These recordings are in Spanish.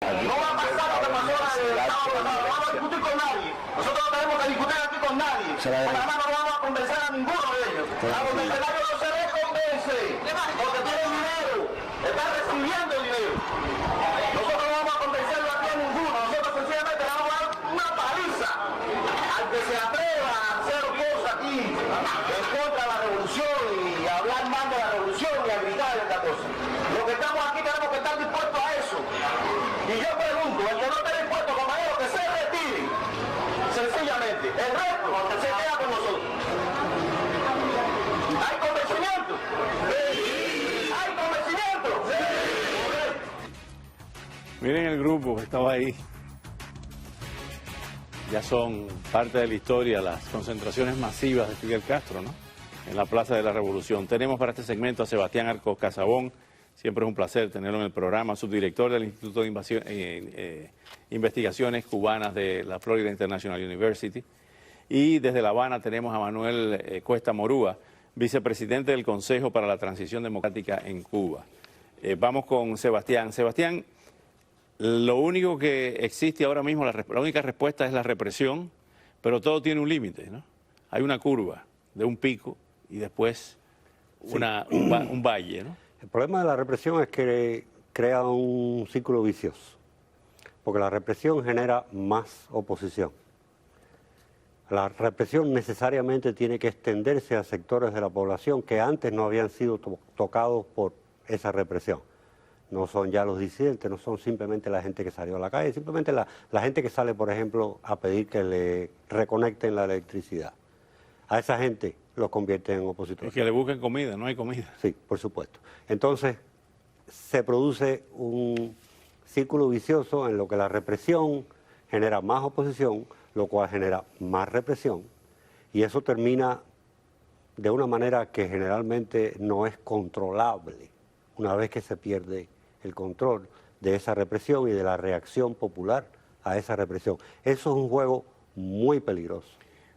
No va a pasar lo que pasó el sábado pasado, no vamos a discutir con nadie. Nosotros no tenemos que discutir aquí con nadie. Además no vamos a convencer a ninguno de ellos. A los mercenarios no se les convence, porque tienen dinero, están recibiendo dinero. Nosotros no vamos a convencerlo aquí a ninguno, nosotros sencillamente le vamos a dar una paliza al que se atreva a hacer cosas aquí en contra de la revolución y a hablar mal de la revolución y a gritar esta cosa. Los que estamos aquí tenemos que estar dispuestos a eso. Y yo pregunto, el que no esté dispuesto, compañero, que se retire. Sencillamente. El resto se queda con nosotros. ¿Hay convencimiento? Sí. ¿Hay convencimiento? Sí. Miren el grupo que estaba ahí. Ya son parte de la historia las concentraciones masivas de Fidel Castro, ¿no? En la Plaza de la Revolución. Tenemos para este segmento a Sebastián Arcos Casabón. Siempre es un placer tenerlo en el programa, subdirector del Instituto de Investigaciones Cubanas de la Florida International University. Y desde La Habana tenemos a Manuel Cuesta Morúa, vicepresidente del Consejo para la Transición Democrática en Cuba. Vamos con Sebastián. Sebastián, lo único que existe ahora mismo, la única respuesta es la represión, pero todo tiene un límite, ¿no? Hay una curva de un pico y después un valle, ¿no? El problema de la represión es que crea un círculo vicioso, porque la represión genera más oposición. La represión necesariamente tiene que extenderse a sectores de la población que antes no habían sido tocados por esa represión. No son ya los disidentes, no son simplemente la gente que salió a la calle, simplemente la gente que sale, por ejemplo, a pedir que le reconecten la electricidad. A esa gente los convierte en opositores. Es que le busquen comida, no hay comida. Sí, por supuesto. Entonces, se produce un círculo vicioso en lo que la represión genera más oposición, lo cual genera más represión, y eso termina de una manera que generalmente no es controlable una vez que se pierde el control de esa represión y de la reacción popular a esa represión. Eso es un juego muy peligroso.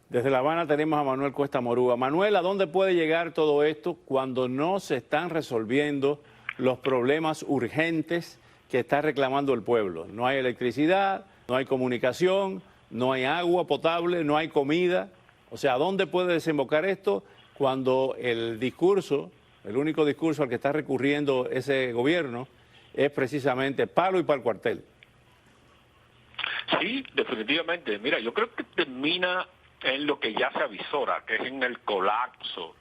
Desde La Habana tenemos a Manuel Cuesta Morúa. Manuel, ¿a dónde puede llegar todo esto cuando no se están resolviendo los problemas urgentes que está reclamando el pueblo? No hay electricidad, no hay comunicación, no hay agua potable, no hay comida. O sea, ¿a dónde puede desembocar esto cuando el discurso, el único discurso al que está recurriendo ese gobierno es precisamente palo y pa'l cuartel? Sí, definitivamente. Mira, yo creo que termina en lo que ya se avisora, que es en el colapso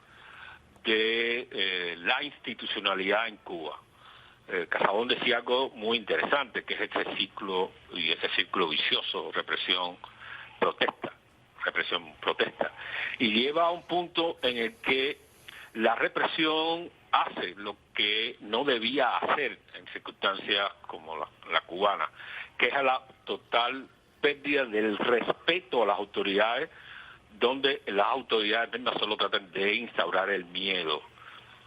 de la institucionalidad en Cuba. Casabón decía algo muy interesante, que es ese ciclo vicioso, represión, protesta, y lleva a un punto en el que la represión hace lo que no debía hacer en circunstancias como la cubana, que es a la total pérdida del respeto a las autoridades, donde las autoridades no solo tratan de instaurar el miedo.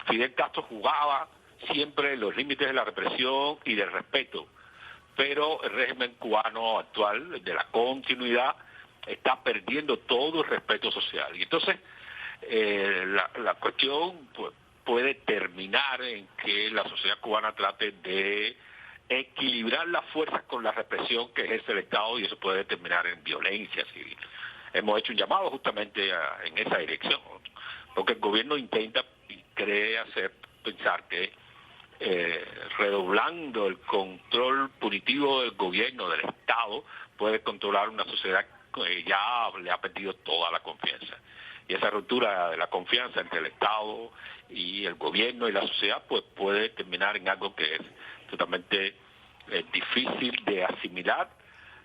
Fidel Castro jugaba siempre los límites de la represión y del respeto, pero el régimen cubano actual, de la continuidad, está perdiendo todo el respeto social. Y entonces la cuestión pues, puede terminar en que la sociedad cubana trate de equilibrar las fuerzas con la represión que ejerce el Estado, y eso puede terminar en violencia civil. Hemos hecho un llamado justamente en esa dirección, porque el gobierno intenta y cree hacer pensar que redoblando el control punitivo del gobierno, del Estado, puede controlar una sociedad que ya le ha perdido toda la confianza. Y esa ruptura de la confianza entre el Estado y el gobierno y la sociedad pues puede terminar en algo que es totalmente difícil de asimilar,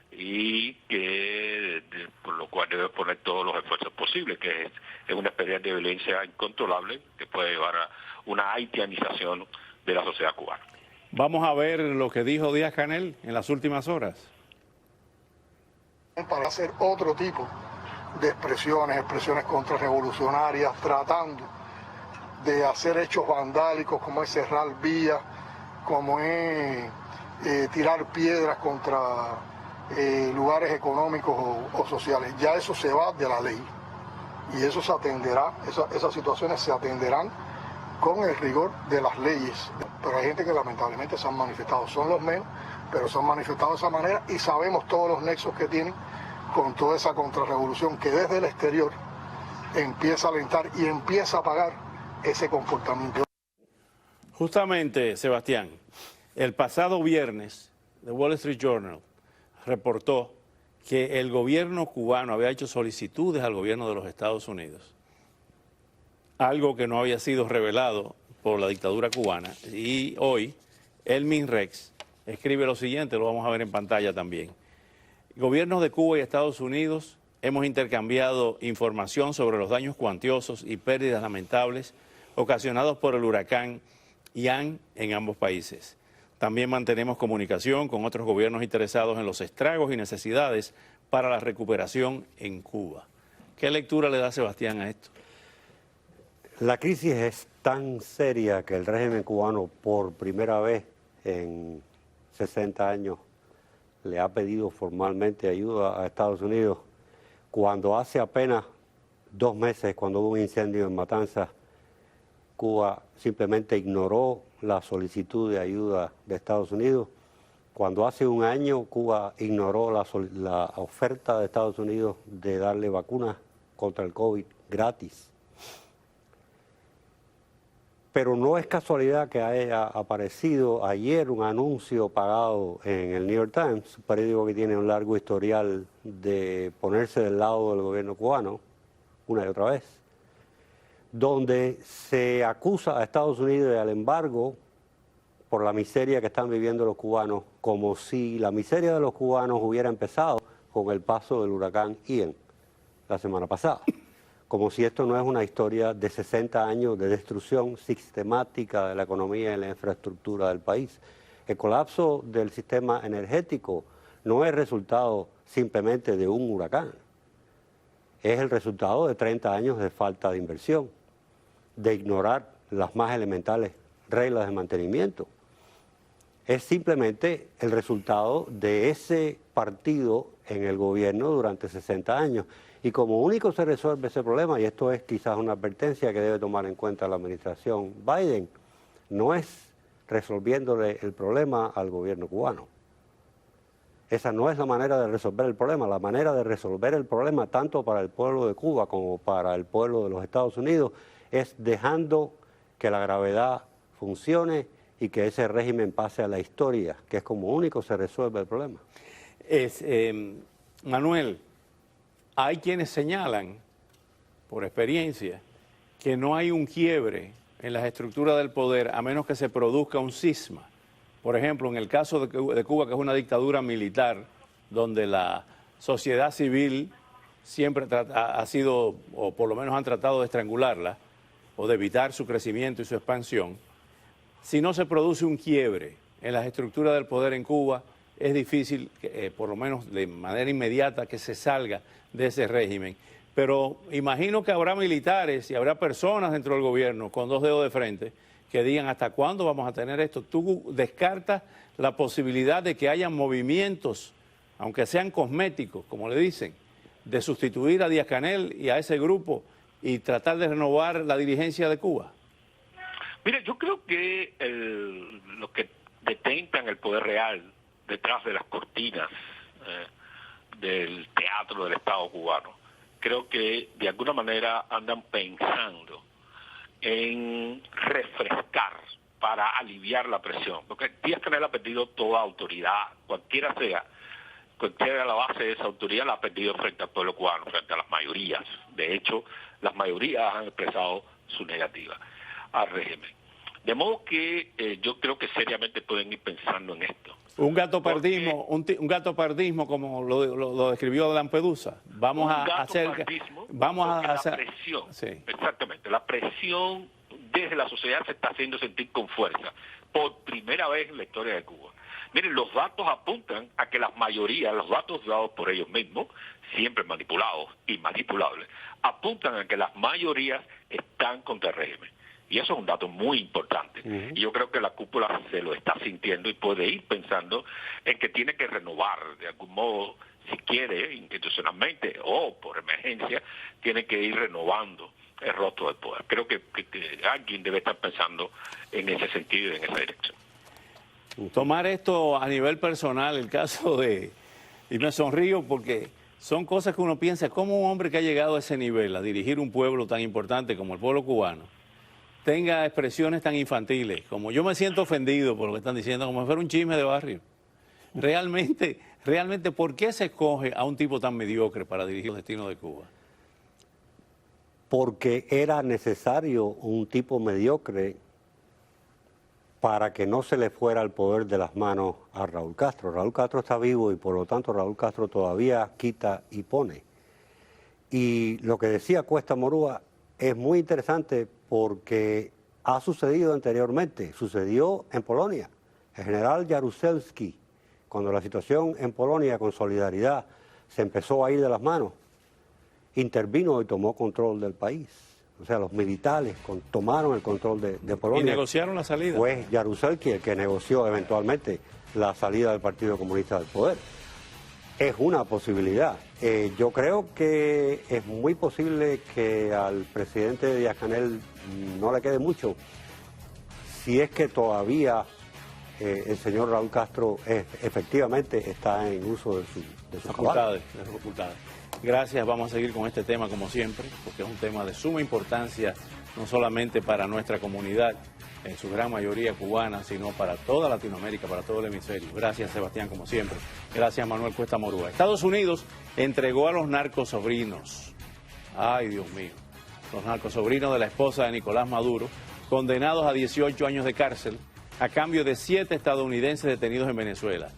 y que por lo cual debe poner todos los esfuerzos posibles, que es una experiencia de violencia incontrolable que puede llevar a una haitianización de la sociedad cubana. Vamos a ver lo que dijo Díaz-Canel en las últimas horas. Para hacer otro tipo de expresiones contrarrevolucionarias, tratando de hacer hechos vandálicos como es cerrar vías, como es tirar piedras contra lugares económicos o sociales. Ya eso se va de la ley y eso se atenderá, esas situaciones se atenderán con el rigor de las leyes. pero hay gente que lamentablemente se han manifestado, son los menos, pero se han manifestado de esa manera y sabemos todos los nexos que tienen con toda esa contrarrevolución que desde el exterior empieza a alentar y empieza a pagar ese comportamiento. Justamente, Sebastián, el pasado viernes, The Wall Street Journal reportó que el gobierno cubano había hecho solicitudes al gobierno de los Estados Unidos, algo que no había sido revelado por la dictadura cubana. Y hoy, el MINREX escribe lo siguiente, lo vamos a ver en pantalla también. Gobiernos de Cuba y Estados Unidos hemos intercambiado información sobre los daños cuantiosos y pérdidas lamentables ocasionados por el huracán Ian en ambos países. También mantenemos comunicación con otros gobiernos interesados en los estragos y necesidades para la recuperación en Cuba. ¿Qué lectura le da Sebastián a esto? La crisis es tan seria que el régimen cubano por primera vez en 60 años le ha pedido formalmente ayuda a Estados Unidos, cuando hace apenas 2 meses, cuando hubo un incendio en Matanzas, Cuba simplemente ignoró la solicitud de ayuda de Estados Unidos. Cuando hace 1 año Cuba ignoró la oferta de Estados Unidos de darle vacunas contra el COVID gratis. Pero no es casualidad que haya aparecido ayer un anuncio pagado en el New York Times, un periódico que tiene un largo historial de ponerse del lado del gobierno cubano, una y otra vez, donde se acusa a Estados Unidos y al embargo por la miseria que están viviendo los cubanos, como si la miseria de los cubanos hubiera empezado con el paso del huracán Ian la semana pasada. Como si esto no es una historia de 60 años de destrucción sistemática de la economía y la infraestructura del país. El colapso del sistema energético no es resultado simplemente de un huracán, es el resultado de 30 años de falta de inversión, de ignorar las más elementales reglas de mantenimiento. Es simplemente el resultado de ese partido en el gobierno durante 60 años. Y como único se resuelve ese problema, y esto es quizás una advertencia que debe tomar en cuenta la administración Biden, no es resolviéndole el problema al gobierno cubano. Esa no es la manera de resolver el problema. La manera de resolver el problema, tanto para el pueblo de Cuba como para el pueblo de los Estados Unidos, es dejando que la gravedad funcione y que ese régimen pase a la historia, que es como único se resuelve el problema. Manuel, hay quienes señalan, por experiencia, que no hay un quiebre en las estructuras del poder a menos que se produzca un cisma. Por ejemplo, en el caso de Cuba, que es una dictadura militar, donde la sociedad civil siempre ha sido, o por lo menos han tratado de estrangularla, o de evitar su crecimiento y su expansión, si no se produce un quiebre en las estructuras del poder en Cuba, es difícil, por lo menos de manera inmediata, que se salga de ese régimen. Pero imagino que habrá militares y habrá personas dentro del gobierno con 2 dedos de frente que digan ¿hasta cuándo vamos a tener esto? ¿Tú descartas la posibilidad de que haya movimientos, aunque sean cosméticos, como le dicen, de sustituir a Díaz-Canel y a ese grupo y tratar de renovar la dirigencia de Cuba? Mira, yo creo que los que detentan el poder real detrás de las cortinas del teatro del Estado cubano, creo que de alguna manera andan pensando en refrescar para aliviar la presión, porque Díaz-Canel ha perdido toda autoridad, cualquiera sea la base de esa autoridad, la ha perdido frente al pueblo cubano, frente a las mayorías. De hecho, las mayorías han expresado su negativa al régimen. De modo que yo creo que seriamente pueden ir pensando en esto. Un gatopardismo, un gatopardismo como lo describió Lampedusa. Vamos a hacer la presión, sí. Exactamente, la presión desde la sociedad se está haciendo sentir con fuerza, por primera vez en la historia de Cuba. Miren, los datos apuntan a que las mayorías, los datos dados por ellos mismos, siempre manipulados y manipulables, apuntan a que las mayorías están contra el régimen. Y eso es un dato muy importante. Y yo creo que la cúpula se lo está sintiendo y puede ir pensando en que tiene que renovar de algún modo, si quiere, institucionalmente o por emergencia, tiene que ir renovando el rostro del poder. Creo que alguien debe estar pensando en ese sentido y en esa dirección. Tomar esto a nivel personal, el caso de... Y me sonrío porque son cosas que uno piensa, ¿cómo un hombre que ha llegado a ese nivel, a dirigir un pueblo tan importante como el pueblo cubano, tenga expresiones tan infantiles? Como yo me siento ofendido por lo que están diciendo, como si fuera un chisme de barrio. Realmente, ¿por qué se escoge a un tipo tan mediocre para dirigir los destinos de Cuba? Porque era necesario un tipo mediocre para que no se le fuera el poder de las manos a Raúl Castro. Raúl Castro está vivo y por lo tanto Raúl Castro todavía quita y pone. Y lo que decía Cuesta Morúa es muy interesante porque ha sucedido anteriormente, sucedió en Polonia. El general Jaruzelski, cuando la situación en Polonia con Solidaridad se empezó a ir de las manos, intervino y tomó control del país. O sea, los militares tomaron el control de Polonia. ¿Y negociaron la salida? Fue Jaruzelski el que negoció eventualmente la salida del Partido Comunista del poder. Es una posibilidad. Yo creo que es muy posible que al presidente Díaz-Canel no le quede mucho, si es que todavía el señor Raúl Castro efectivamente está en uso de sus facultades. Gracias, vamos a seguir con este tema como siempre, porque es un tema de suma importancia, no solamente para nuestra comunidad, en su gran mayoría cubana, sino para toda Latinoamérica, para todo el hemisferio. Gracias, Sebastián, como siempre. Gracias, Manuel Cuesta Morúa. Estados Unidos entregó a los narcosobrinos, ay Dios mío, los narcosobrinos de la esposa de Nicolás Maduro, condenados a 18 años de cárcel, a cambio de 7 estadounidenses detenidos en Venezuela.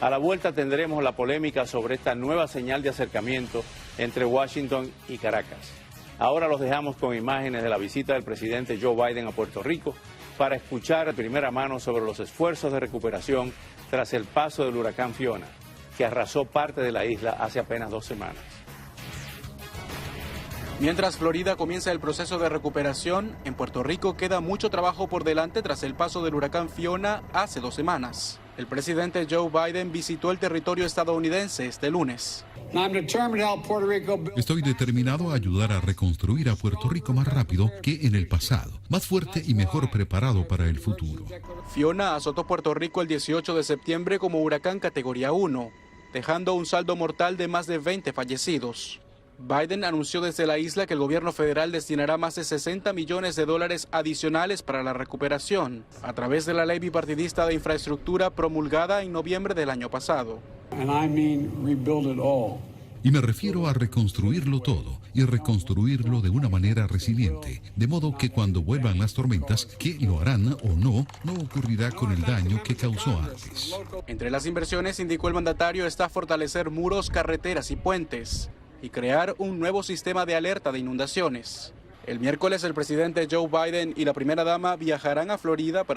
A la vuelta tendremos la polémica sobre esta nueva señal de acercamiento entre Washington y Caracas. Ahora los dejamos con imágenes de la visita del presidente Joe Biden a Puerto Rico para escuchar de primera mano sobre los esfuerzos de recuperación tras el paso del huracán Fiona, que arrasó parte de la isla hace apenas 2 semanas. Mientras Florida comienza el proceso de recuperación, en Puerto Rico queda mucho trabajo por delante tras el paso del huracán Fiona hace 2 semanas. El presidente Joe Biden visitó el territorio estadounidense este lunes. Estoy determinado a ayudar a reconstruir a Puerto Rico más rápido que en el pasado, más fuerte y mejor preparado para el futuro. Fiona azotó Puerto Rico el 18 de septiembre como huracán categoría 1, dejando un saldo mortal de más de 20 fallecidos. Biden anunció desde la isla que el gobierno federal destinará más de $60 millones adicionales para la recuperación, a través de la ley bipartidista de infraestructura promulgada en noviembre del año pasado. Y me refiero a reconstruirlo todo y reconstruirlo de una manera resiliente, de modo que cuando vuelvan las tormentas, que lo harán o no ocurrirá con el daño que causó antes. Entre las inversiones, indicó el mandatario, está fortalecer muros, carreteras y puentes y crear un nuevo sistema de alerta de inundaciones. El miércoles el presidente Joe Biden y la primera dama viajarán a Florida para